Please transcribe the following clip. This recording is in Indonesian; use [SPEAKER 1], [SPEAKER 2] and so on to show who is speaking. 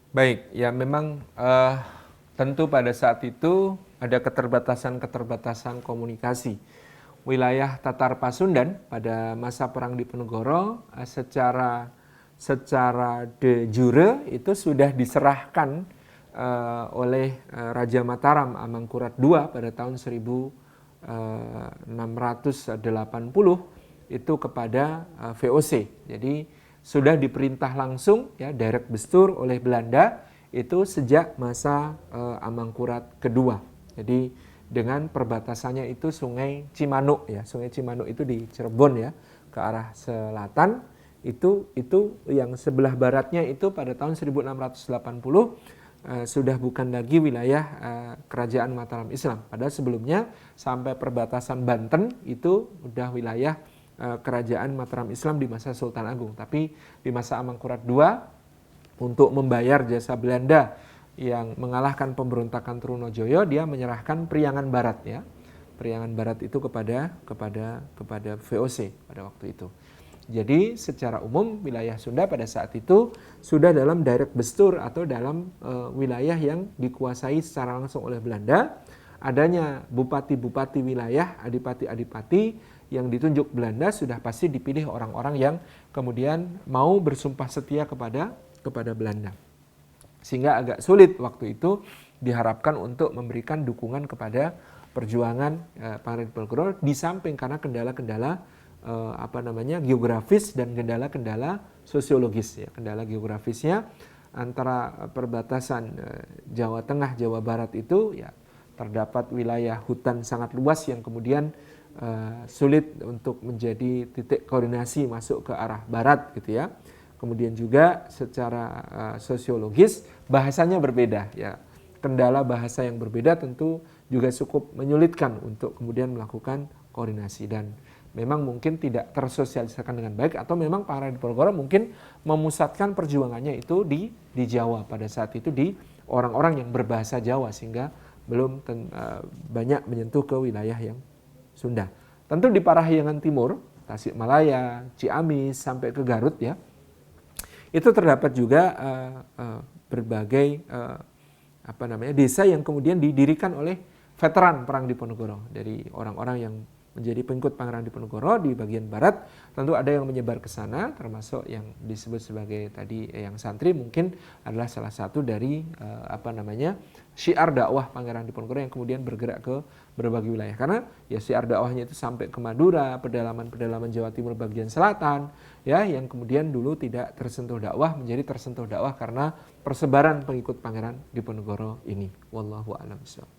[SPEAKER 1] Baik, ya memang tentu pada saat itu ada keterbatasan-keterbatasan komunikasi. Wilayah Tatar Pasundan pada masa Perang Diponegoro secara de jure itu sudah diserahkan oleh Raja Mataram Amangkurat II pada tahun 1680 itu kepada VOC. Jadi sudah diperintah langsung ya direct bestur oleh Belanda itu sejak masa Amangkurat kedua. Jadi dengan perbatasannya itu Sungai Cimanuk ya. Sungai Cimanuk itu di Cirebon ya, ke arah selatan. Itu yang sebelah baratnya itu pada tahun 1680 sudah bukan lagi wilayah kerajaan Mataram Islam. Padahal sebelumnya sampai perbatasan Banten itu udah wilayah kerajaan Mataram Islam di masa Sultan Agung. Tapi di masa Amangkurat II untuk membayar jasa Belanda yang mengalahkan pemberontakan Trunojoyo, dia menyerahkan Priangan Barat ya. Priangan Barat itu kepada VOC pada waktu itu. Jadi secara umum wilayah Sunda pada saat itu sudah dalam direct bestur atau dalam wilayah yang dikuasai secara langsung oleh Belanda. Adanya bupati-bupati wilayah, adipati-adipati yang ditunjuk Belanda sudah pasti dipilih orang-orang yang kemudian mau bersumpah setia kepada Belanda. Sehingga agak sulit waktu itu diharapkan untuk memberikan dukungan kepada perjuangan Pangeran Diponegoro di samping karena kendala-kendala geografis dan kendala-kendala sosiologis ya. Kendala geografisnya antara perbatasan Jawa Tengah, Jawa Barat itu ya terdapat wilayah hutan sangat luas yang kemudian sulit untuk menjadi titik koordinasi masuk ke arah barat gitu ya. Kemudian juga secara sosiologis bahasanya berbeda ya. Kendala bahasa yang berbeda tentu juga cukup menyulitkan untuk kemudian melakukan koordinasi dan memang mungkin tidak tersosialisasikan dengan baik atau memang Pangeran Diponegoro mungkin memusatkan perjuangannya itu di Jawa pada saat itu di orang-orang yang berbahasa Jawa sehingga belum banyak menyentuh ke wilayah yang Sunda. Tentu di Parahyangan Timur, Tasikmalaya, Ciamis sampai ke Garut ya. Itu terdapat juga berbagai desa yang kemudian didirikan oleh veteran Perang Diponegoro dari orang-orang yang menjadi pengikut Pangeran Diponegoro di bagian barat. Tentu ada yang menyebar ke sana termasuk yang disebut sebagai tadi yang santri mungkin adalah salah satu dari syiar dakwah Pangeran Diponegoro yang kemudian bergerak ke berbagai wilayah karena ya syiar dakwahnya itu sampai ke Madura, pedalaman-pedalaman Jawa Timur bagian selatan ya yang kemudian dulu tidak tersentuh dakwah menjadi tersentuh dakwah karena persebaran pengikut Pangeran Diponegoro ini. Wallahu a'lam bishawab.